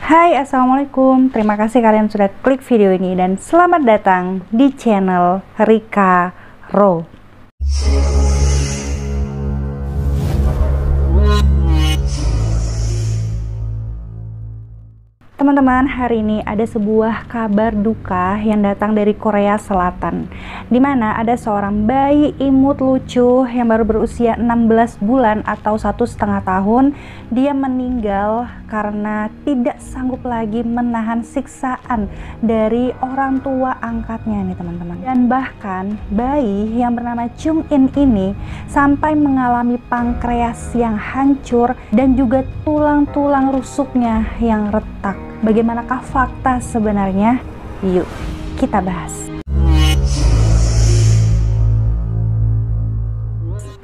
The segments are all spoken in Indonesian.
Hai, assalamualaikum. Terima kasih kalian sudah klik video ini dan selamat datang di channel Rika Ro. Teman-teman, hari ini ada sebuah kabar duka yang datang dari Korea Selatan, di mana ada seorang bayi imut lucu yang baru berusia 16 bulan atau 1,5 tahun. Dia meninggal karena tidak sanggup lagi menahan siksaan dari orang tua angkatnya nih teman-teman. Dan bahkan bayi yang bernama Chung In ini sampai mengalami pankreas yang hancur dan juga tulang-tulang rusuknya yang retak. Bagaimanakah fakta sebenarnya? Yuk kita bahas.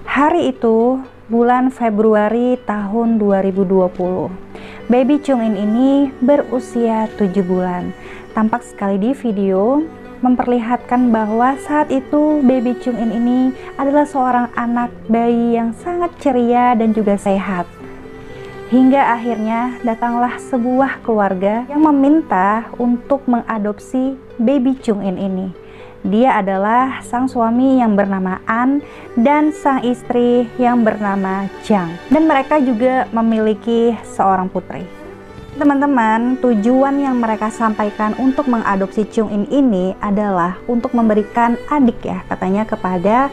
Hari itu bulan Februari tahun 2020. Baby Chung In ini berusia 7 bulan. Tampak sekali di video memperlihatkan bahwa saat itu Baby Chung In ini adalah seorang anak bayi yang sangat ceria dan juga sehat. Hingga akhirnya datanglah sebuah keluarga yang meminta untuk mengadopsi Baby Chung In ini. Dia adalah sang suami yang bernama An dan sang istri yang bernama Jang. Dan mereka juga memiliki seorang putri. Teman-teman, tujuan yang mereka sampaikan untuk mengadopsi Chung In ini adalah untuk memberikan adik ya katanya kepada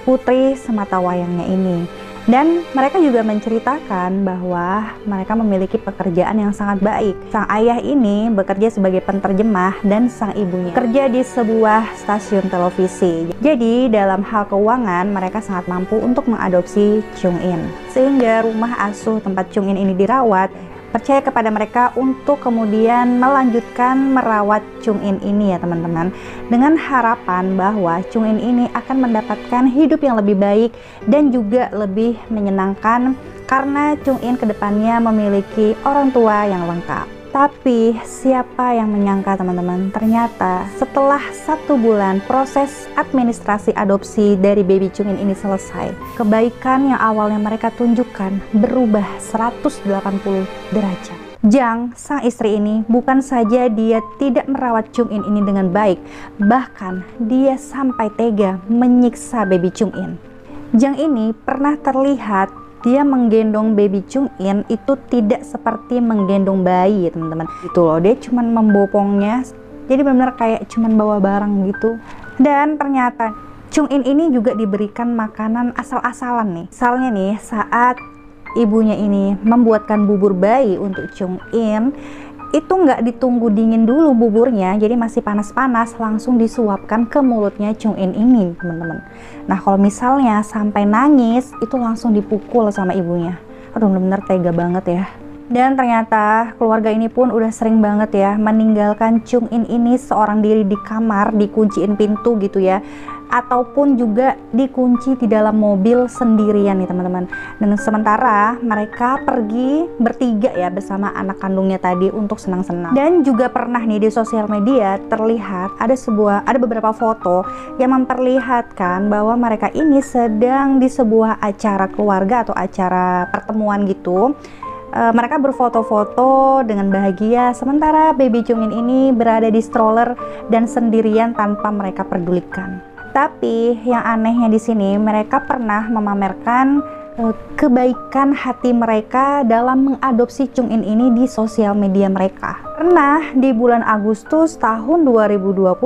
putri sematawayangnya ini. Dan mereka juga menceritakan bahwa mereka memiliki pekerjaan yang sangat baik. Sang ayah ini bekerja sebagai penterjemah dan sang ibunya kerja di sebuah stasiun televisi. Jadi dalam hal keuangan mereka sangat mampu untuk mengadopsi Chung In. Sehingga rumah asuh tempat Chung In ini dirawat percaya kepada mereka untuk kemudian melanjutkan merawat Chung In ini ya teman-teman, dengan harapan bahwa Chung In ini akan mendapatkan hidup yang lebih baik dan juga lebih menyenangkan karena Chung In kedepannya memiliki orang tua yang lengkap. Tapi siapa yang menyangka teman-teman, ternyata setelah 1 bulan proses administrasi adopsi dari Baby Chung In ini selesai, kebaikan yang awalnya mereka tunjukkan berubah 180 derajat. Jang, sang istri ini, bukan saja dia tidak merawat Chung In ini dengan baik, bahkan dia sampai tega menyiksa Baby Chung In. Jang ini pernah terlihat dia menggendong Baby Chung In itu tidak seperti menggendong bayi ya teman-teman. Gitu loh, dia cuman membopongnya, jadi benar-benar kayak cuman bawa barang gitu. Dan ternyata Chung In ini juga diberikan makanan asal-asalan nih. Misalnya nih, saat ibunya ini membuatkan bubur bayi untuk Chung In, itu nggak ditunggu dingin dulu buburnya, jadi masih panas-panas langsung disuapkan ke mulutnya Chung In ini teman-teman. Nah kalau misalnya sampai nangis itu langsung dipukul sama ibunya. Aduh bener-bener tega banget ya. Dan ternyata keluarga ini pun udah sering banget ya meninggalkan Chung In ini seorang diri di kamar, dikunciin pintu gitu ya, ataupun juga dikunci di dalam mobil sendirian nih teman-teman. Dan sementara mereka pergi bertiga ya bersama anak kandungnya tadi untuk senang-senang. Dan juga pernah nih di sosial media terlihat ada beberapa foto yang memperlihatkan bahwa mereka ini sedang di sebuah acara keluarga atau acara pertemuan gitu. Mereka berfoto-foto dengan bahagia sementara Baby Chung In ini berada di stroller dan sendirian tanpa mereka pedulikan. Tapi yang anehnya di sini mereka pernah memamerkan kebaikan hati mereka dalam mengadopsi Chung In ini di sosial media mereka. Pernah di bulan Agustus tahun 2020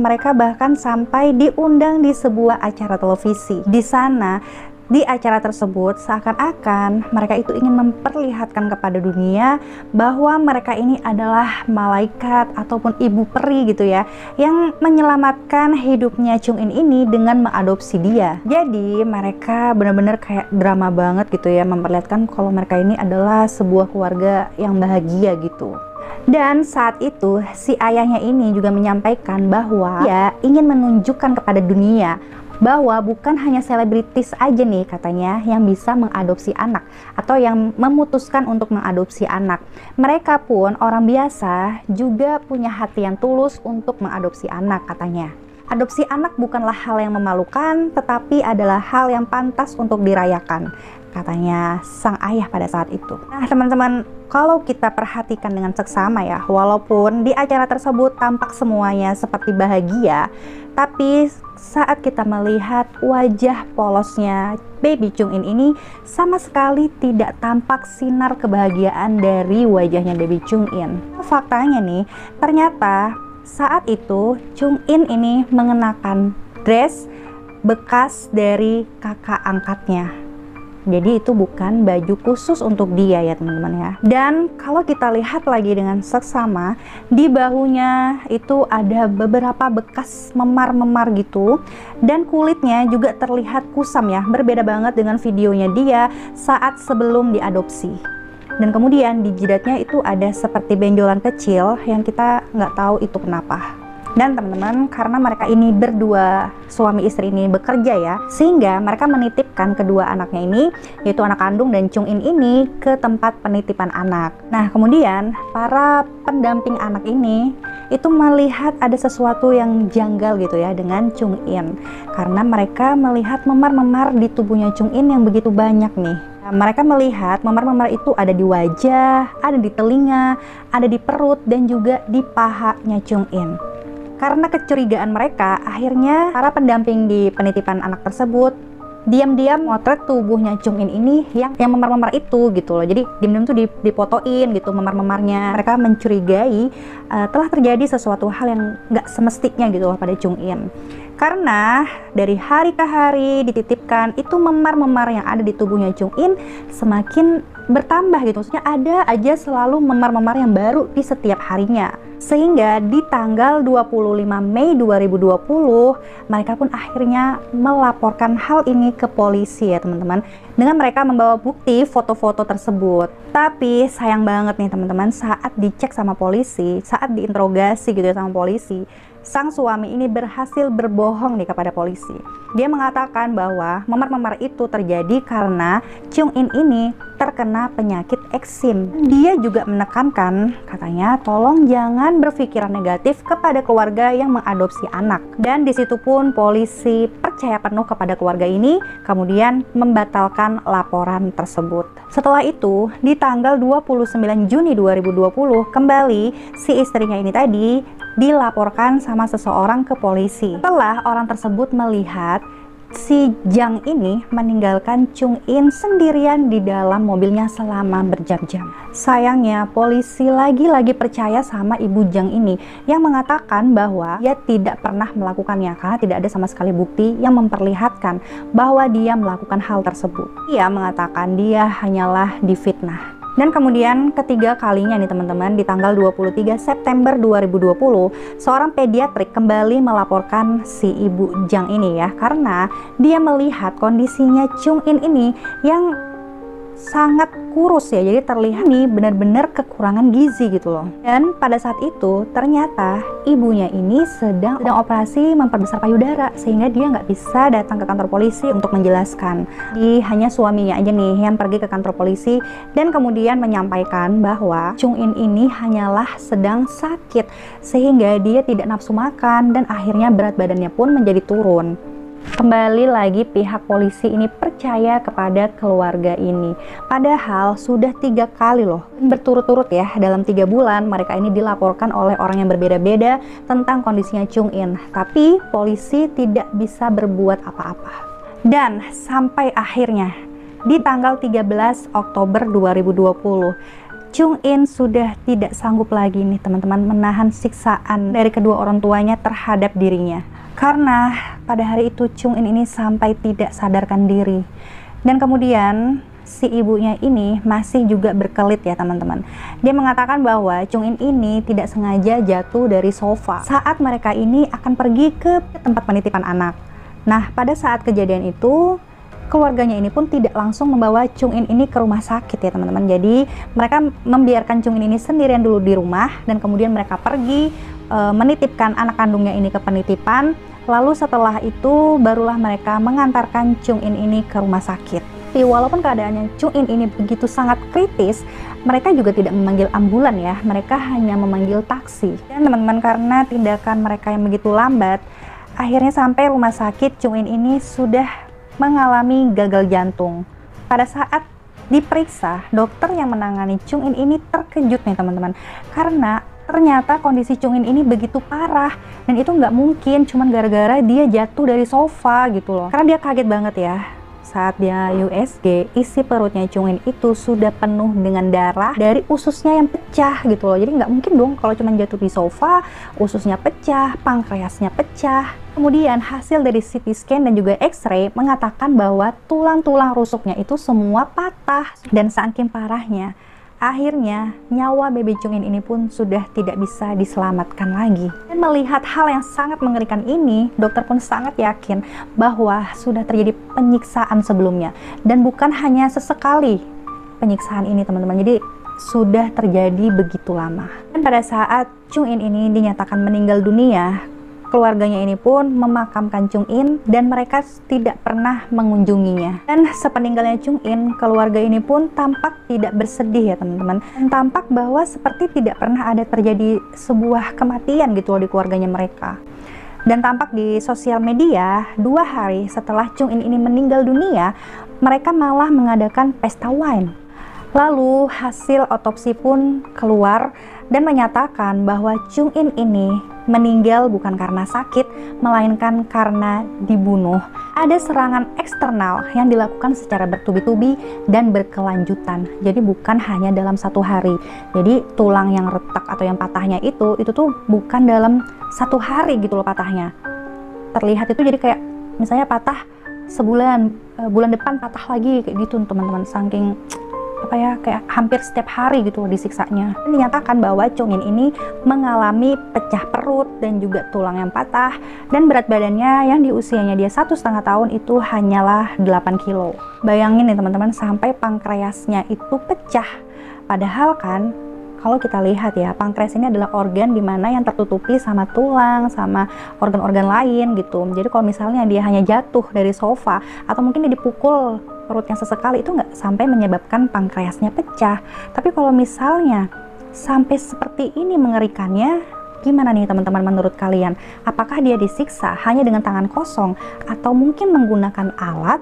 mereka bahkan sampai diundang di sebuah acara televisi. Di sana di acara tersebut seakan-akan mereka itu ingin memperlihatkan kepada dunia bahwa mereka ini adalah malaikat ataupun ibu peri gitu ya, yang menyelamatkan hidupnya Chung In ini dengan mengadopsi dia. Jadi mereka benar-benar kayak drama banget gitu ya, memperlihatkan kalau mereka ini adalah sebuah keluarga yang bahagia gitu. Dan saat itu si ayahnya ini juga menyampaikan bahwa dia ingin menunjukkan kepada dunia bahwa bukan hanya selebritis aja nih katanya yang bisa mengadopsi anak atau yang memutuskan untuk mengadopsi anak. Mereka pun orang biasa juga punya hati yang tulus untuk mengadopsi anak katanya. Adopsi anak bukanlah hal yang memalukan, tetapi adalah hal yang pantas untuk dirayakan, katanya sang ayah pada saat itu. Nah teman-teman, kalau kita perhatikan dengan seksama ya, walaupun di acara tersebut tampak semuanya seperti bahagia, tapi saat kita melihat wajah polosnya Baby Chung In ini, sama sekali tidak tampak sinar kebahagiaan dari wajahnya Baby Chung In. Faktanya nih, ternyata saat itu Chung In ini mengenakan dress bekas dari kakak angkatnya. Jadi itu bukan baju khusus untuk dia ya teman-teman ya. Dan kalau kita lihat lagi dengan seksama, di bahunya itu ada beberapa bekas memar-memar gitu, dan kulitnya juga terlihat kusam ya, berbeda banget dengan videonya dia saat sebelum diadopsi. Dan kemudian di jidatnya itu ada seperti benjolan kecil yang kita nggak tahu itu kenapa. Dan teman-teman, karena mereka ini berdua suami istri ini bekerja ya, sehingga mereka menitipkan kedua anaknya ini, yaitu anak kandung dan Chung In ini, ke tempat penitipan anak. Nah kemudian para pendamping anak ini itu melihat ada sesuatu yang janggal gitu ya dengan Chung In, karena mereka melihat memar-memar di tubuhnya Chung In yang begitu banyak nih. Mereka melihat memar-memar itu ada di wajah, ada di telinga, ada di perut, dan juga di pahanya Chung In. Karena kecurigaan mereka, akhirnya para pendamping di penitipan anak tersebut diam-diam motret tubuhnya Chung In ini yang memar-memar itu gitu loh. Jadi diam-diam tuh dipotoin gitu memar-memarnya. Mereka mencurigai telah terjadi sesuatu hal yang nggak semestinya gitu loh pada Chung In. Karena dari hari ke hari dititipkan itu memar-memar yang ada di tubuhnya Chung In semakin bertambah gitu. Maksudnya ada aja selalu memar-memar yang baru di setiap harinya. Sehingga di tanggal 25 Mei 2020 mereka pun akhirnya melaporkan hal ini ke polisi ya teman-teman, dengan mereka membawa bukti foto-foto tersebut. Tapi sayang banget nih teman-teman, saat dicek sama polisi, saat diinterogasi gitu ya sama polisi, sang suami ini berhasil berbohong nih kepada polisi. Dia mengatakan bahwa memar-memar itu terjadi karena Chung In ini terkena penyakit eksim. Dia juga menekankan, katanya, tolong jangan berpikiran negatif kepada keluarga yang mengadopsi anak. Dan disitu pun polisi percaya penuh kepada keluarga ini, kemudian membatalkan laporan tersebut. Setelah itu, di tanggal 29 Juni 2020, kembali si istrinya ini tadi dilaporkan sama seseorang ke polisi. Setelah orang tersebut melihat si Jang ini meninggalkan Chung In sendirian di dalam mobilnya selama berjam-jam. Sayangnya polisi lagi-lagi percaya sama ibu Jang ini yang mengatakan bahwa dia tidak pernah melakukannya karena tidak ada sama sekali bukti yang memperlihatkan bahwa dia melakukan hal tersebut. Dia mengatakan dia hanyalah difitnah. Dan kemudian ketiga kalinya nih teman-teman, di tanggal 23 September 2020, seorang pediatrik kembali melaporkan si ibu Jang ini ya, karena dia melihat kondisinya Chung In ini yang sangat kurus ya, jadi terlihat nih benar-benar kekurangan gizi gitu loh. Dan pada saat itu ternyata ibunya ini sedang operasi memperbesar payudara, sehingga dia nggak bisa datang ke kantor polisi untuk menjelaskan. Hanya suaminya aja nih yang pergi ke kantor polisi dan kemudian menyampaikan bahwa Chung In ini hanyalah sedang sakit, sehingga dia tidak nafsu makan dan akhirnya berat badannya pun menjadi turun. Kembali lagi pihak polisi ini percaya kepada keluarga ini, padahal sudah 3 kali loh berturut-turut ya, dalam 3 bulan mereka ini dilaporkan oleh orang yang berbeda-beda tentang kondisinya Chung In, tapi polisi tidak bisa berbuat apa-apa. Dan sampai akhirnya di tanggal 13 Oktober 2020 Chung In sudah tidak sanggup lagi nih teman-teman menahan siksaan dari kedua orang tuanya terhadap dirinya. Karena pada hari itu Chung In ini sampai tidak sadarkan diri. Dan kemudian si ibunya ini masih juga berkelit ya teman-teman. Dia mengatakan bahwa Chung In ini tidak sengaja jatuh dari sofa saat mereka ini akan pergi ke tempat penitipan anak. Nah pada saat kejadian itu keluarganya ini pun tidak langsung membawa Chung In ini ke rumah sakit ya teman-teman. Jadi mereka membiarkan Chung In ini sendirian dulu di rumah, dan kemudian mereka pergi menitipkan anak kandungnya ini ke penitipan. Lalu setelah itu barulah mereka mengantarkan Chung In ini ke rumah sakit. Tapi walaupun keadaannya Chung In ini begitu sangat kritis, mereka juga tidak memanggil ambulan ya, mereka hanya memanggil taksi. Dan teman-teman, karena tindakan mereka yang begitu lambat, akhirnya sampai rumah sakit Chung In ini sudah mengalami gagal jantung. Pada saat diperiksa, dokter yang menangani Chung In ini terkejut nih teman-teman, karena ternyata kondisi Chung In ini begitu parah, dan itu nggak mungkin cuman gara-gara dia jatuh dari sofa gitu loh. Karena dia kaget banget ya, saat dia USG, isi perutnya Chung In itu sudah penuh dengan darah dari ususnya yang pecah gitu loh. Jadi nggak mungkin dong kalau cuma jatuh di sofa, ususnya pecah, pankreasnya pecah. Kemudian hasil dari CT scan dan juga X-ray mengatakan bahwa tulang-tulang rusuknya itu semua patah. Dan saking parahnya, akhirnya nyawa baby Chung In ini pun sudah tidak bisa diselamatkan lagi. Dan melihat hal yang sangat mengerikan ini, dokter pun sangat yakin bahwa sudah terjadi penyiksaan sebelumnya. Dan bukan hanya sesekali penyiksaan ini teman-teman, jadi sudah terjadi begitu lama. Dan pada saat Chung In ini dinyatakan meninggal dunia, keluarganya ini pun memakamkan Chung In dan mereka tidak pernah mengunjunginya. Dan sepeninggalnya Chung In, keluarga ini pun tampak tidak bersedih ya teman-teman. Dan tampak bahwa seperti tidak pernah ada terjadi sebuah kematian gitu loh di keluarganya mereka. Dan tampak di sosial media, 2 hari setelah Chung In ini meninggal dunia, mereka malah mengadakan pesta wine. Lalu hasil otopsi pun keluar dan menyatakan bahwa Chung In ini meninggal bukan karena sakit, melainkan karena dibunuh. Ada serangan eksternal yang dilakukan secara bertubi-tubi dan berkelanjutan. Jadi bukan hanya dalam 1 hari. Jadi tulang yang retak atau yang patahnya itu tuh bukan dalam 1 hari gitu loh patahnya. Terlihat itu jadi kayak misalnya patah sebulan, bulan depan patah lagi kayak gitu teman-teman. Saking apa ya, kayak hampir setiap hari gitu loh disiksanya. Dan dinyatakan bahwa Chung In ini mengalami pecah perut dan juga tulang yang patah, dan berat badannya yang di usianya dia 1,5 tahun itu hanyalah 8 kilo. Bayangin nih teman-teman, sampai pankreasnya itu pecah. Padahal kan kalau kita lihat ya, pankreas ini adalah organ dimana yang tertutupi sama tulang, sama organ-organ lain gitu. Jadi kalau misalnya dia hanya jatuh dari sofa, atau mungkin dia dipukul perutnya sesekali, itu nggak sampai menyebabkan pankreasnya pecah. Tapi kalau misalnya sampai seperti ini mengerikannya, gimana nih teman-teman menurut kalian? Apakah dia disiksa hanya dengan tangan kosong, atau mungkin menggunakan alat?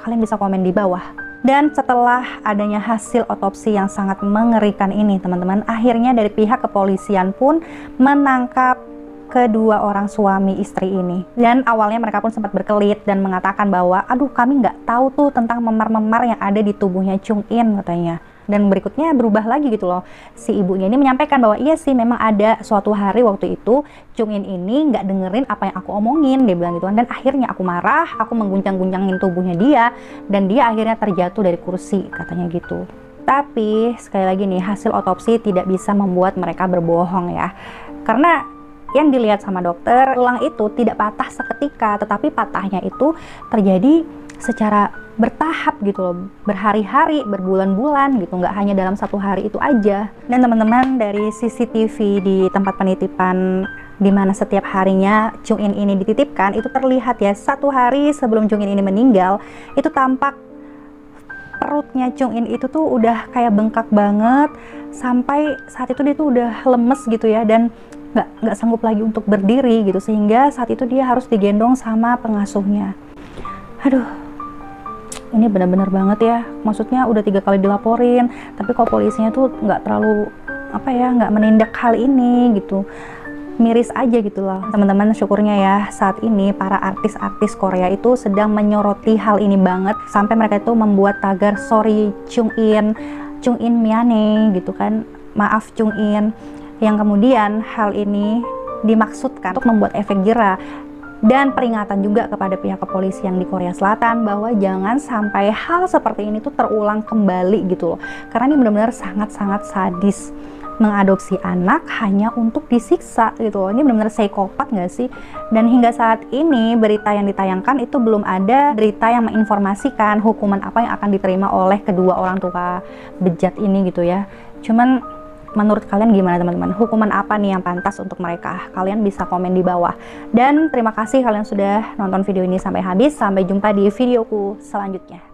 Kalian bisa komen di bawah. Dan setelah adanya hasil otopsi yang sangat mengerikan ini teman-teman, akhirnya dari pihak kepolisian pun menangkap kedua orang suami istri ini. Dan awalnya mereka pun sempat berkelit dan mengatakan bahwa aduh, kami nggak tahu tuh tentang memar-memar yang ada di tubuhnya Chung In katanya. Dan berikutnya berubah lagi gitu loh, si ibunya ini menyampaikan bahwa iya sih, memang ada suatu hari waktu itu Chung In ini nggak dengerin apa yang aku omongin, dia bilang gitu kan. Dan akhirnya aku marah, aku mengguncang-guncangin tubuhnya dia, dan dia akhirnya terjatuh dari kursi katanya gitu. Tapi sekali lagi nih, hasil otopsi tidak bisa membuat mereka berbohong ya, karena yang dilihat sama dokter, tulang itu tidak patah seketika, tetapi patahnya itu terjadi secara bertahap gitu loh, berhari-hari, berbulan-bulan gitu, nggak hanya dalam 1 hari itu aja. Dan teman-teman, dari CCTV di tempat penitipan di mana setiap harinya Chung In ini dititipkan, itu terlihat ya, 1 hari sebelum Chung In ini meninggal, itu tampak perutnya Chung In itu tuh udah kayak bengkak banget, sampai saat itu dia tuh udah lemes gitu ya, dan nggak sanggup lagi untuk berdiri gitu, sehingga saat itu dia harus digendong sama pengasuhnya. Aduh, ini benar-benar banget ya, maksudnya udah 3 kali dilaporin, tapi kok polisinya tuh nggak terlalu apa ya, nggak menindak hal ini gitu, miris aja gitu loh teman-teman. Syukurnya ya, saat ini para artis-artis Korea itu sedang menyoroti hal ini banget, sampai mereka itu membuat tagar sorry Chung In miane gitu kan, maaf Chung In, yang kemudian hal ini dimaksudkan untuk membuat efek jera dan peringatan juga kepada pihak kepolisian di Korea Selatan bahwa jangan sampai hal seperti ini tuh terulang kembali gitu loh, karena ini benar-benar sangat-sangat sadis, mengadopsi anak hanya untuk disiksa gitu loh. Ini benar-benar psikopat nggak sih? Dan hingga saat ini berita yang ditayangkan itu belum ada berita yang menginformasikan hukuman apa yang akan diterima oleh kedua orang tua bejat ini gitu ya. Cuman menurut kalian gimana teman-teman? Hukuman apa nih yang pantas untuk mereka? Kalian bisa komen di bawah. Dan terima kasih kalian sudah nonton video ini sampai habis. Sampai jumpa di videoku selanjutnya.